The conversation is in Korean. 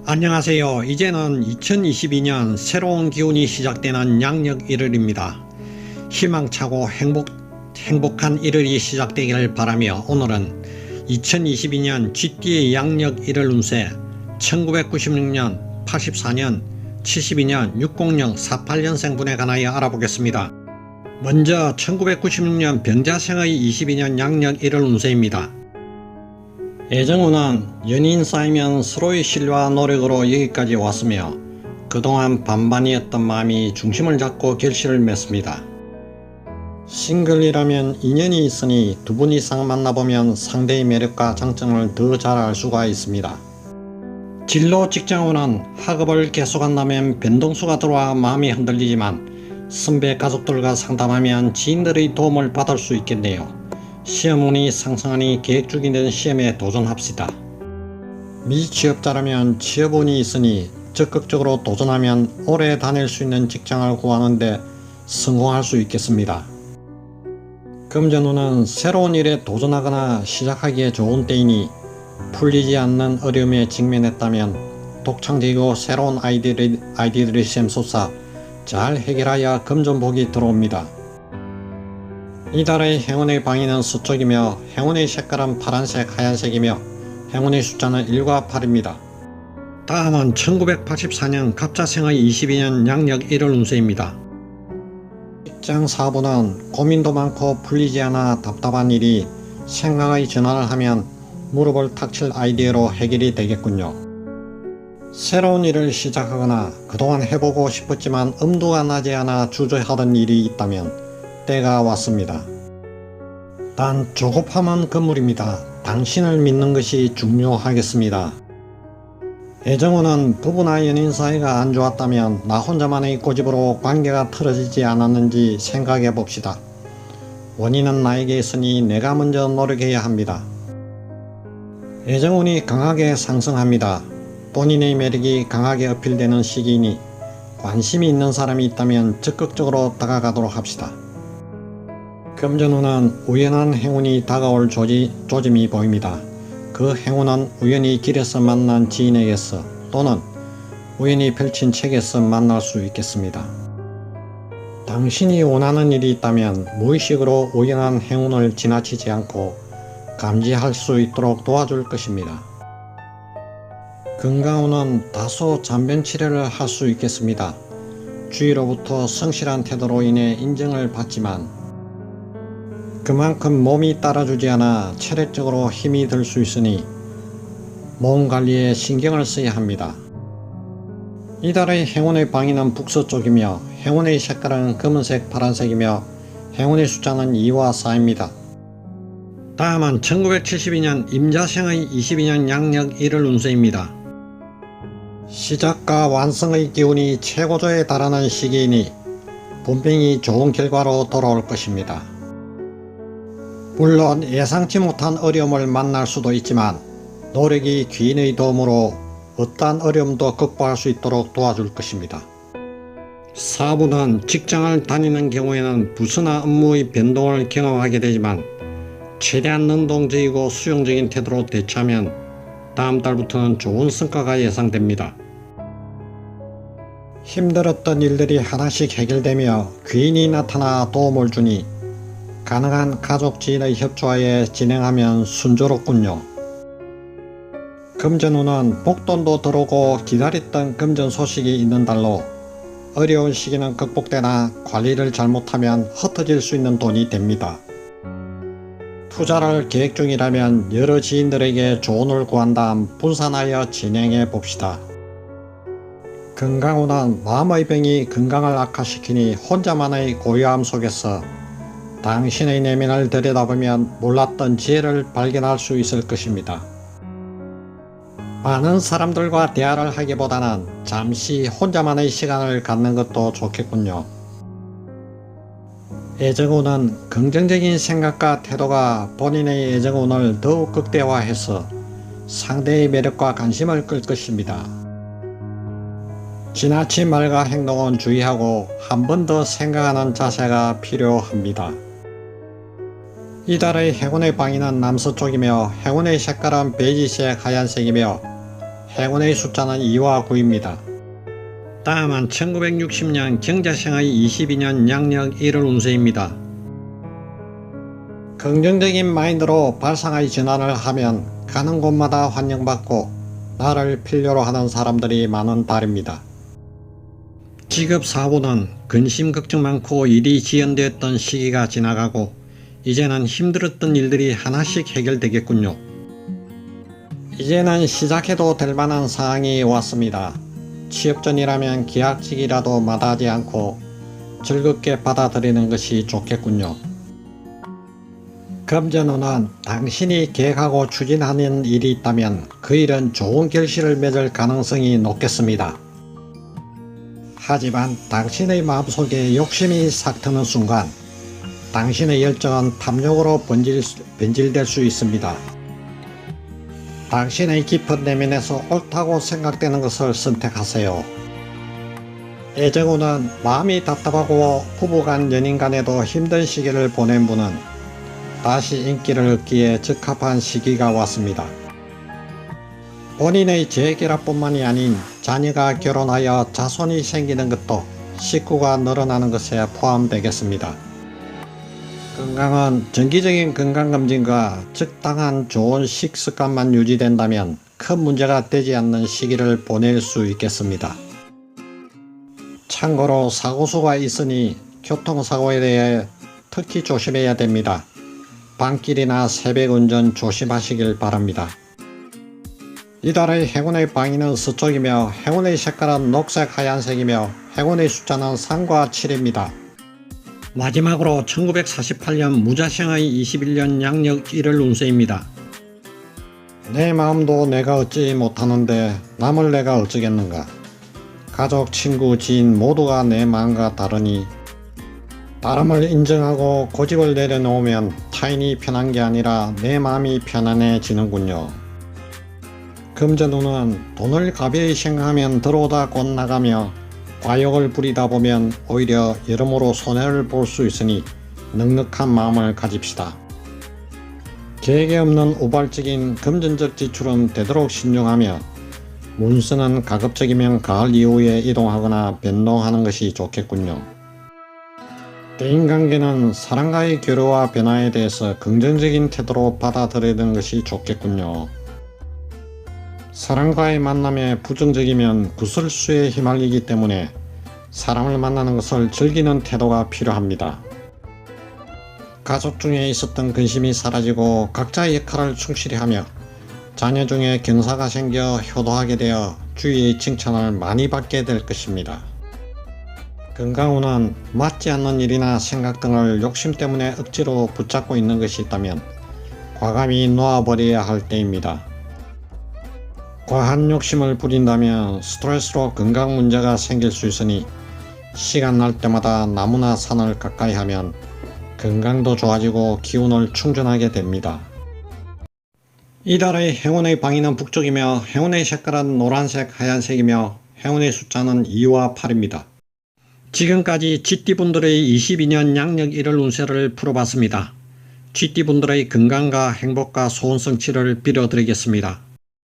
안녕하세요. 이제는 2022년 새로운 기운이 시작되는 양력 1월입니다. 희망차고 행복한 1월이 시작되기를 바라며 오늘은 2022년 쥐띠의 양력 1월 운세 1996년, 84년, 72년, 60년, 48년생 분에 관하여 알아보겠습니다. 먼저 1996년 병자생의 22년 양력 1월 운세입니다. 애정운은 연인 쌓이면 서로의 신뢰와 노력으로 여기까지 왔으며 그동안 반반이었던 마음이 중심을 잡고 결실을 맺습니다. 싱글이라면 인연이 있으니 두 분 이상 만나보면 상대의 매력과 장점을 더 잘 알 수가 있습니다. 진로 직장운은 학업을 계속한다면 변동수가 들어와 마음이 흔들리지만 선배 가족들과 상담하면 지인들의 도움을 받을 수 있겠네요. 시험운이 상승하니 계획 중인 시험에 도전합시다. 미취업자라면 취업운이 있으니 적극적으로 도전하면 오래 다닐 수 있는 직장을 구하는데 성공할 수 있겠습니다. 금전운은 새로운 일에 도전하거나 시작하기에 좋은 때이니 풀리지 않는 어려움에 직면했다면 독창적이고 새로운 아이디어들이 샘솟아 잘 해결하여 금전복이 들어옵니다. 이달의 행운의 방위는 서쪽이며 행운의 색깔은 파란색, 하얀색이며 행운의 숫자는 1과 8입니다. 다음은 1984년 갑자생의 22년 양력 1월 운세입니다. 직장 사업은 고민도 많고 풀리지 않아 답답한 일이 생각의 전환을 하면 무릎을 탁 칠 아이디어로 해결이 되겠군요. 새로운 일을 시작하거나 그동안 해보고 싶었지만 엄두가 나지 않아 주저하던 일이 있다면 때가 왔습니다. 단 조급함은 금물입니다. 당신을 믿는 것이 중요하겠습니다. 애정운은 부부나 연인 사이가 안 좋았다면 나 혼자만의 고집으로 관계가 틀어지지 않았는지 생각해 봅시다. 원인은 나에게 있으니 내가 먼저 노력해야 합니다. 애정운이 강하게 상승합니다. 본인의 매력이 강하게 어필되는 시기이니 관심이 있는 사람이 있다면 적극적으로 다가가도록 합시다. 금전운은 우연한 행운이 다가올 조짐이 보입니다. 그 행운은 우연히 길에서 만난 지인에게서 또는 우연히 펼친 책에서 만날 수 있겠습니다. 당신이 원하는 일이 있다면 무의식으로 우연한 행운을 지나치지 않고 감지할 수 있도록 도와줄 것입니다. 건강운은 다소 잔변치레를 할 수 있겠습니다. 주위로부터 성실한 태도로 인해 인정을 받지만 그만큼 몸이 따라주지 않아 체력적으로 힘이 들 수 있으니 몸 관리에 신경을 써야 합니다. 이달의 행운의 방위는 북서쪽이며 행운의 색깔은 검은색, 파란색이며 행운의 숫자는 2와 4입니다. 다음은 1972년 임자생의 22년 양력 1월 운세입니다. 시작과 완성의 기운이 최고조에 달하는 시기이니 분명히 좋은 결과로 돌아올 것입니다. 물론 예상치 못한 어려움을 만날 수도 있지만 노력이 귀인의 도움으로 어떠한 어려움도 극복할 수 있도록 도와줄 것입니다. 사업운은 직장을 다니는 경우에는 부서나 업무의 변동을 경험하게 되지만 최대한 능동적이고 수용적인 태도로 대처하면 다음 달부터는 좋은 성과가 예상됩니다. 힘들었던 일들이 하나씩 해결되며 귀인이 나타나 도움을 주니 가능한 가족 지인의 협조하에 진행하면 순조롭군요. 금전운은 목돈도 들어오고 기다렸던 금전 소식이 있는 달로 어려운 시기는 극복되나 관리를 잘못하면 흩어질 수 있는 돈이 됩니다. 투자를 계획 중이라면 여러 지인들에게 조언을 구한 다음 분산하여 진행해 봅시다. 건강운은 마음의 병이 건강을 악화시키니 혼자만의 고요함 속에서 당신의 내면을 들여다보면 몰랐던 지혜를 발견할 수 있을 것입니다. 많은 사람들과 대화를 하기보다는 잠시 혼자만의 시간을 갖는 것도 좋겠군요. 애정운은 긍정적인 생각과 태도가 본인의 애정운을 더욱 극대화해서 상대의 매력과 관심을 끌 것입니다. 지나친 말과 행동은 주의하고 한 번 더 생각하는 자세가 필요합니다. 이달의 행운의 방위는 남서쪽이며 행운의 색깔은 베이지색, 하얀색이며 행운의 숫자는 2와 9입니다. 다음은 1960년 경자생의 22년 양력 1월 운세입니다. 긍정적인 마인드로 발상의 전환을 하면 가는 곳마다 환영받고 나를 필요로 하는 사람들이 많은 달입니다. 직업 사고는 근심 걱정 많고 일이 지연되었던 시기가 지나가고 이제는 힘들었던 일들이 하나씩 해결되겠군요. 이제는 시작해도 될 만한 상황이 왔습니다. 취업 전이라면 계약직이라도 마다하지 않고 즐겁게 받아들이는 것이 좋겠군요. 금전운은 당신이 계획하고 추진하는 일이 있다면 그 일은 좋은 결실을 맺을 가능성이 높겠습니다. 하지만 당신의 마음속에 욕심이 싹 트는 순간 당신의 열정은 탐욕으로 변질될 수 있습니다. 당신의 깊은 내면에서 옳다고 생각되는 것을 선택하세요. 애정운은 마음이 답답하고 부부간 연인간에도 힘든 시기를 보낸 분은 다시 인기를 얻기에 적합한 시기가 왔습니다. 본인의 재결합뿐만이 아닌 자녀가 결혼하여 자손이 생기는 것도 식구가 늘어나는 것에 포함되겠습니다. 건강은 정기적인 건강검진과 적당한 좋은 식습관만 유지된다면 큰 문제가 되지 않는 시기를 보낼 수 있겠습니다. 참고로 사고수가 있으니 교통사고에 대해 특히 조심해야 됩니다. 밤길이나 새벽 운전 조심하시길 바랍니다. 이달의 행운의 방위는 서쪽이며 행운의 색깔은 녹색 하얀색이며 행운의 숫자는 3과 7입니다. 마지막으로 1948년 무자생의 21년 양력 1월 운세입니다. 내 마음도 내가 얻지 못하는데 남을 내가 어쩌겠는가. 가족, 친구, 지인 모두가 내 마음과 다르니 다름을 인정하고 고집을 내려놓으면 타인이 편한 게 아니라 내 마음이 편안해지는군요. 금전운은 돈을 가벼이 생각하면 들어오다 곧 나가며 과욕을 부리다 보면 오히려 여러모로 손해를 볼 수 있으니 넉넉한 마음을 가집시다. 계획에 없는 우발적인 금전적 지출은 되도록 신중하며 문서는 가급적이면 가을 이후에 이동하거나 변동하는 것이 좋겠군요. 대인관계는 사람과의 교류와 변화에 대해서 긍정적인 태도로 받아들이는 것이 좋겠군요. 사람과의 만남에 부정적이면 구설수에 휘말리기 때문에 사람을 만나는 것을 즐기는 태도가 필요합니다. 가족 중에 있었던 근심이 사라지고 각자의 역할을 충실히 하며 자녀 중에 경사가 생겨 효도하게 되어 주위의 칭찬을 많이 받게 될 것입니다. 건강운은 맞지 않는 일이나 생각 등을 욕심 때문에 억지로 붙잡고 있는 것이 있다면 과감히 놓아버려야 할 때입니다. 과한 욕심을 부린다면 스트레스로 건강 문제가 생길 수 있으니 시간 날 때마다 나무나 산을 가까이 하면 건강도 좋아지고 기운을 충전하게 됩니다. 이달의 행운의 방위는 북쪽이며 행운의 색깔은 노란색, 하얀색이며 행운의 숫자는 2와 8입니다. 지금까지 쥐띠분들의 22년 양력 1월 운세를 풀어봤습니다. 쥐띠분들의 건강과 행복과 소원 성취를 빌어드리겠습니다.